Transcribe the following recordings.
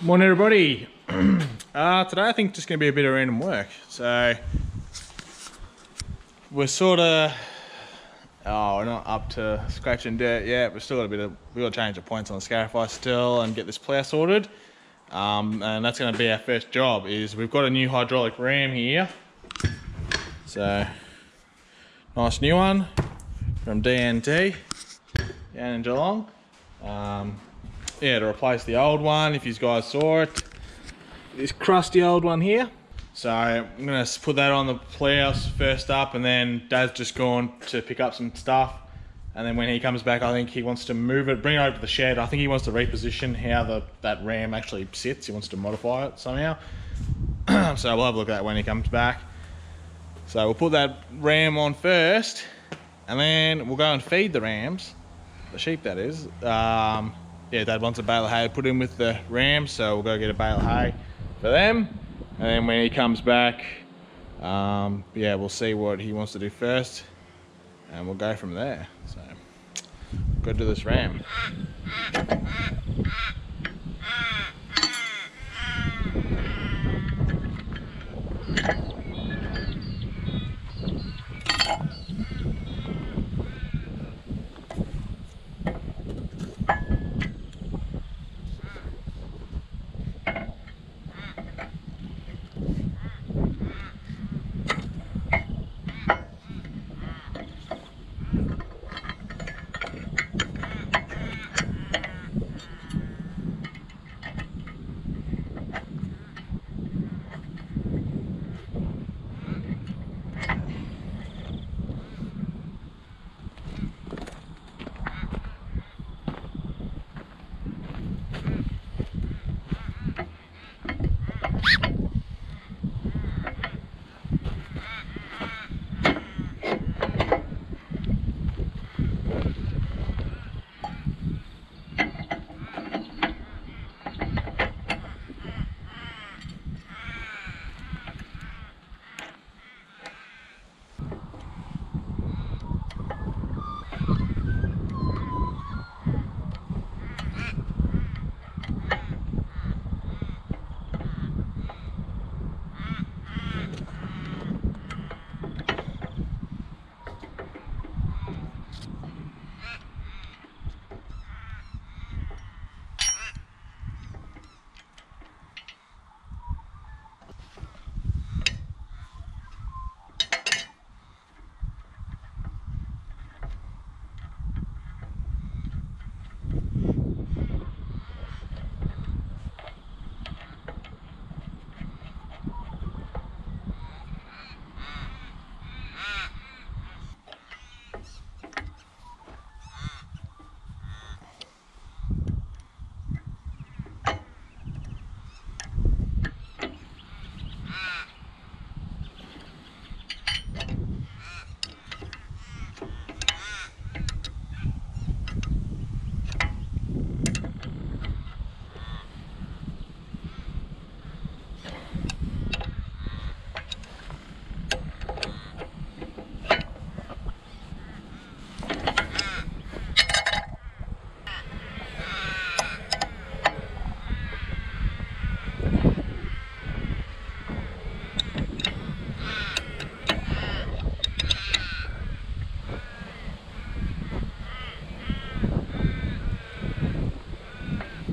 Morning everybody. Today I think just going to be a bit of random work. So we're sort of, we're not up to scratching dirt yet. We've still got we've got to change the points on the Scarify still and get this plough sorted. And that's going to be our first job. Is we've got a new hydraulic ram here. So nice new one from DNT down in Geelong. Yeah, to replace the old one, if you guys saw it. This crusty old one here. So I'm gonna put that on the ploughs first up, and then Dad's just gone to pick up some stuff. And then when he comes back, I think he wants to move it, bring it over to the shed. I think he wants to reposition how that ram actually sits. He wants to modify it somehow. So we'll have a look at that when he comes back. So we'll put that ram on first, and then we'll go and feed the rams, the sheep that is. Yeah, Dad wants a bale of hay put in with the ram, so we'll go get a bale of hay for them. And then when he comes back, yeah, we'll see what he wants to do first, and we'll go from there. So, go do this ram.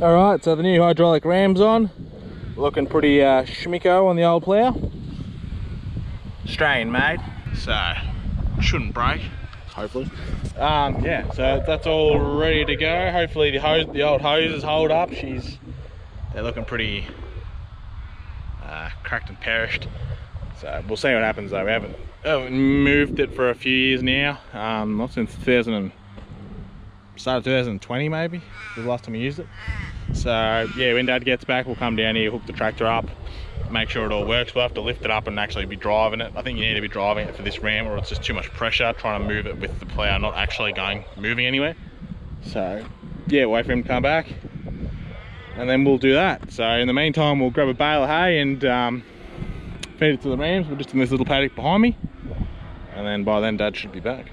Alright, so the new hydraulic ram's on. Looking pretty schmicko on the old plough. Australian made, so shouldn't break, hopefully. Yeah, so that's all ready to go. Hopefully the old hoses hold up. They're looking pretty cracked and perished. So we'll see what happens though. We haven't moved it for a few years now. Not since started 2020 maybe, was the last time we used it. So yeah, when Dad gets back, we'll come down here, hook the tractor up, make sure it all works. We'll have to lift it up and actually be driving it. I think you need to be driving it for this ram, or it's just too much pressure trying to move it with the plough not actually moving anywhere. So yeah, wait for him to come back, and then we'll do that. So in the meantime, we'll grab a bale of hay and feed it to the rams. We're just in this little paddock behind me, and then by then Dad should be back.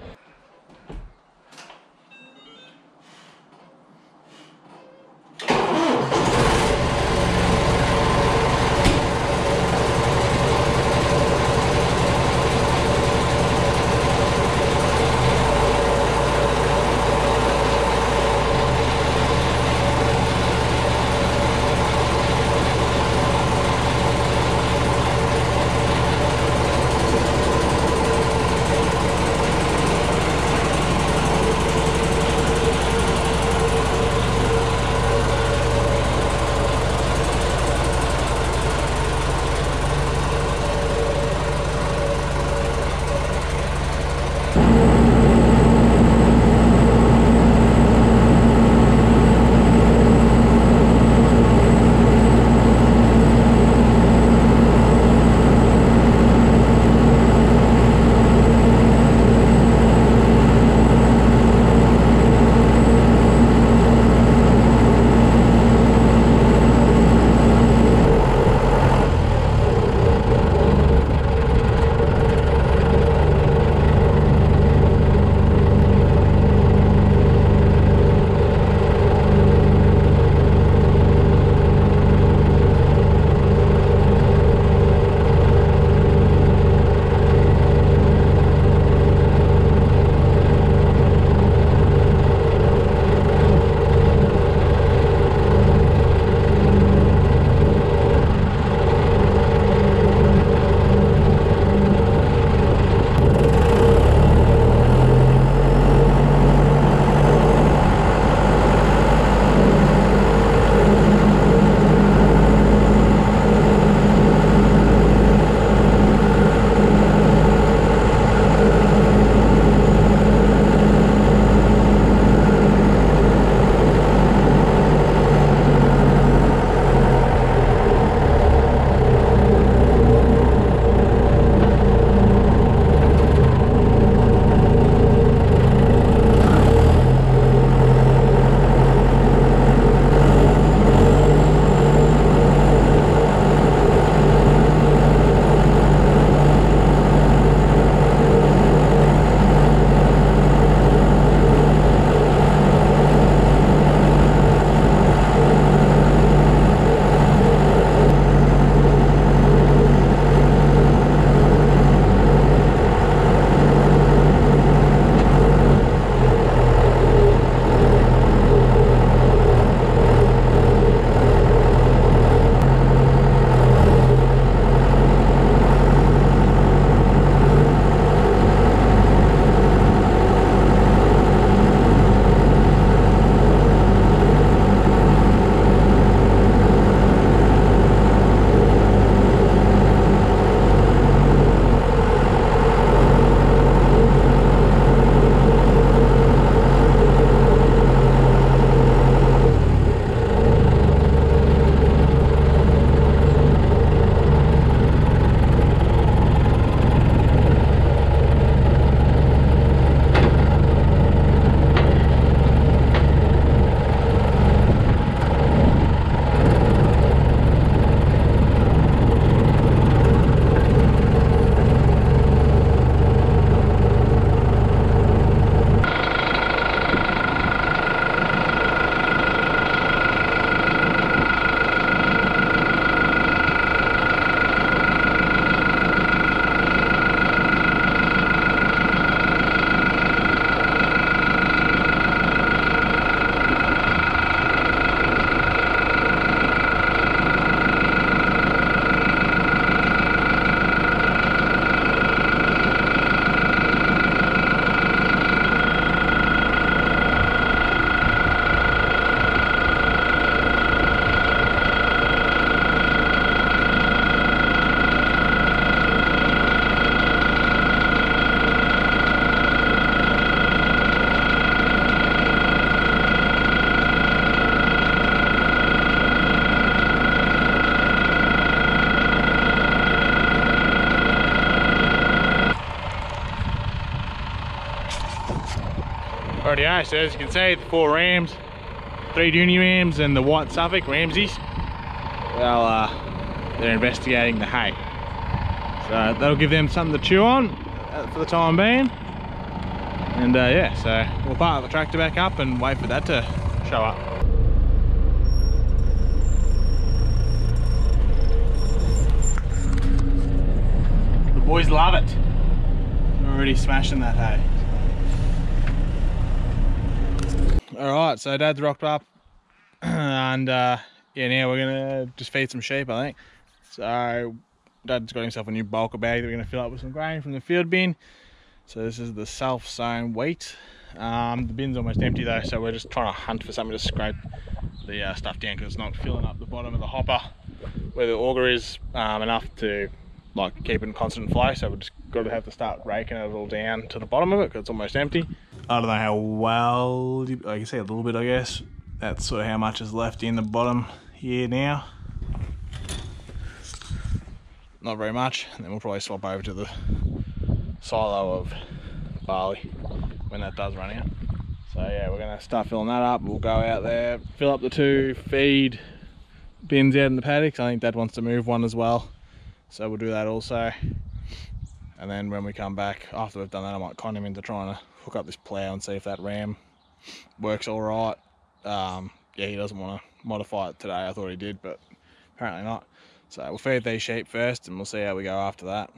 Rightio, so as you can see, the 4 rams, 3 Dohne rams and the white Suffolk Ramsies, well, they're investigating the hay. So that'll give them something to chew on for the time being. And yeah, so we'll park the tractor back up and wait for that to show up. The boys love it. They're already smashing that hay. Alright, so Dad's rocked up and yeah, now we're gonna just feed some sheep, I think. So Dad's got himself a new bulker bag that we're gonna fill up with some grain from the field bin. So this is the self-sown wheat. The bin's almost empty though, so we're just trying to hunt for something to scrape the stuff down because it's not filling up the bottom of the hopper where the auger is enough to like keep it in constant flow. So we're just got to have to start raking it all down to the bottom of it because it's almost empty. I don't know how well, I can see a little bit I guess. That's sort of how much is left in the bottom here now. Not very much, and then we'll probably swap over to the silo of barley when that does run out. So yeah, we're going to start filling that up. We'll go out there, fill up the 2 feed bins out in the paddocks. I think Dad wants to move one as well, so we'll do that also. And then when we come back, after we've done that, I might con him into trying to hook up this plough and see if that ram works all right. Yeah, he doesn't want to modify it today. I thought he did, but apparently not. So we'll feed these sheep first and we'll see how we go after that.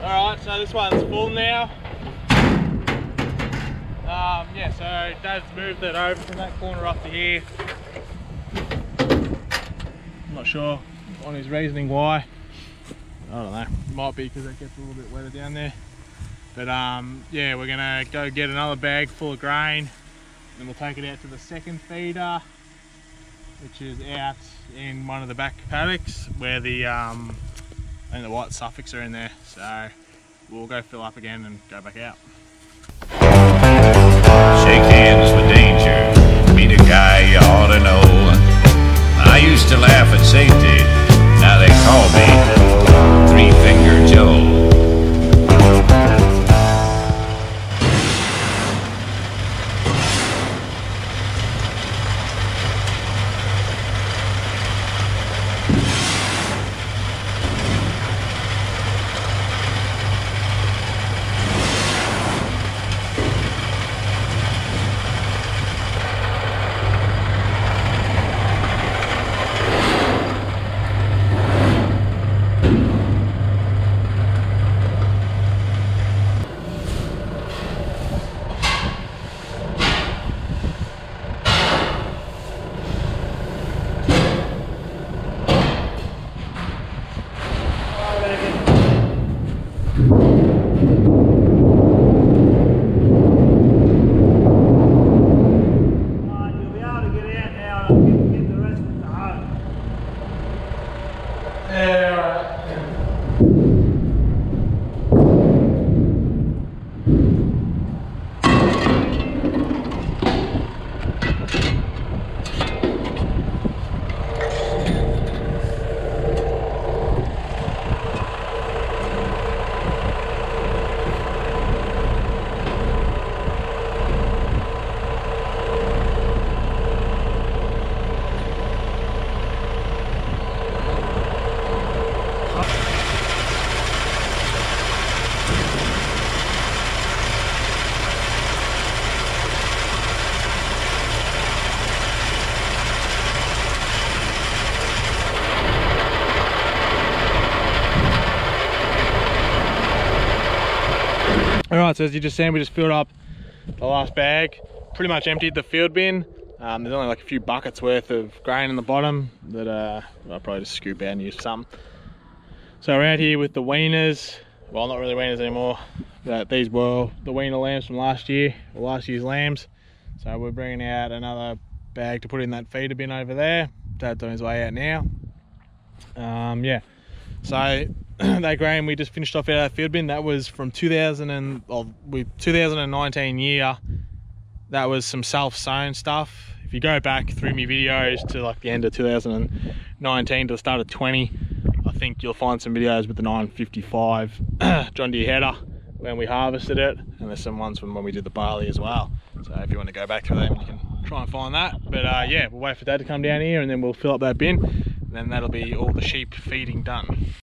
Alright, so this one's full now. Yeah, so Dad's moved it over from that corner up to here. I'm not sure on his reasoning why. I don't know, might be because it gets a little bit wetter down there. But yeah, we're gonna go get another bag full of grain, and we'll take it out to the second feeder, which is out in one of the back paddocks where the I think the white Suffolks are in there. So we'll go fill up again and go back out. Shake hands with danger, meet a guy you ought to know. I used to laugh at safety, now they call me Three Finger Joe. Alright, so as you just seen, we just filled up the last bag, pretty much emptied the field bin. There's only like a few buckets worth of grain in the bottom that I'll probably just scoop out and use for something. So we're out here with the weaners, well, not really weaners anymore, but these were the weaner lambs from last year, or last year's lambs. So we're bringing out another bag to put in that feeder bin over there. Dad's on his way out now. Yeah, so that grain we just finished off out of that field bin, that was from 2019 year. That was some self-sown stuff. If you go back through my videos to like the end of 2019 to the start of 20, I think you'll find some videos with the 955 John Deere header when we harvested it, and there's some ones from when we did the barley as well. So if you want to go back through them, you can try and find that. But yeah, we'll wait for Dad to come down here and then we'll fill up that bin, and then that'll be all the sheep feeding done.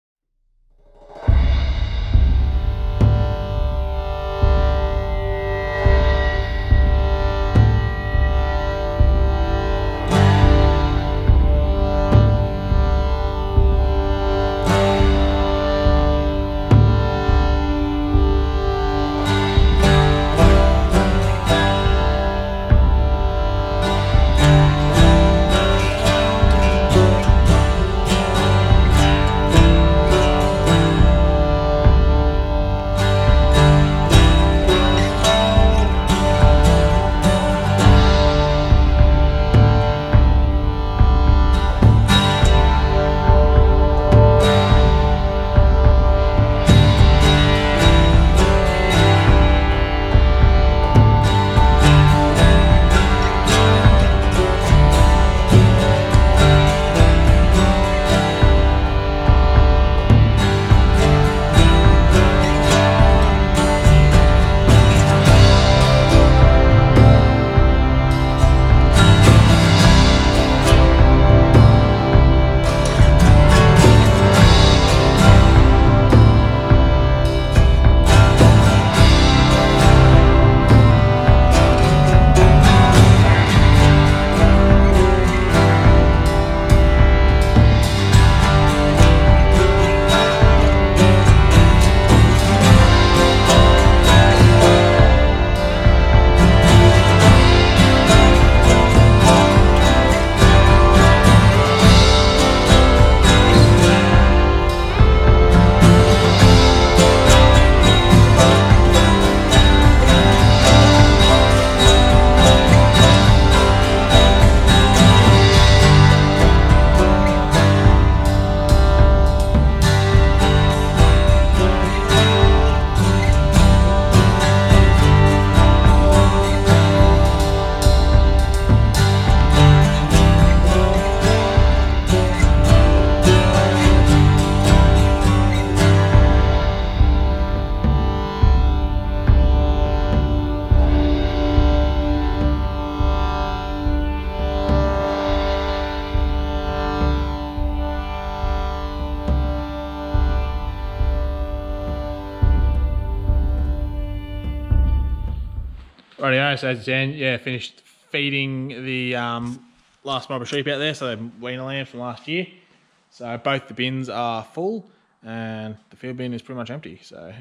Rightio, so as Jen, yeah, finished feeding the last mob of sheep out there, so they're weaner lambs from last year. So both the bins are full and the field bin is pretty much empty. So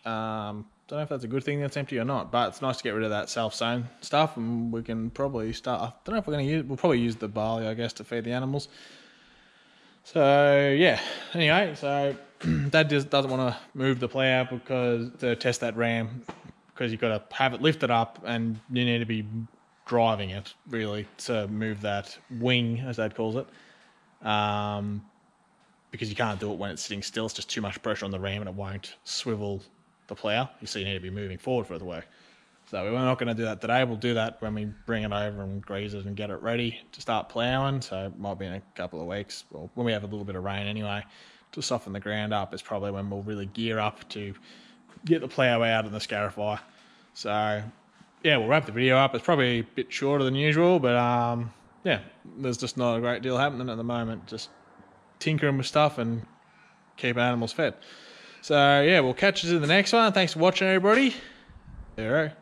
don't know if that's a good thing that's empty or not, but it's nice to get rid of that self-sown stuff, and we can probably start. I don't know if we're going to use. We'll probably use the barley, I guess, to feed the animals. So yeah. Anyway, so Dad just doesn't want to move the plough because to test that ram, because you've got to have it lifted up and you need to be driving it really to move that wing, as Dad calls it. Because you can't do it when it's sitting still. It's just too much pressure on the ram and it won't swivel the plough. You need to be moving forward for it to work. So we're not going to do that today. We'll do that when we bring it over and grease it and get it ready to start ploughing. So it might be in a couple of weeks, or when we have a little bit of rain anyway, to soften the ground up. Is probably when we'll really gear up to get the plough out and the scarify. So yeah, we'll wrap the video up. It's probably a bit shorter than usual, but yeah, there's just not a great deal happening at the moment. Just tinkering with stuff and keeping animals fed. So yeah, we'll catch you in the next one. Thanks for watching, everybody. All right.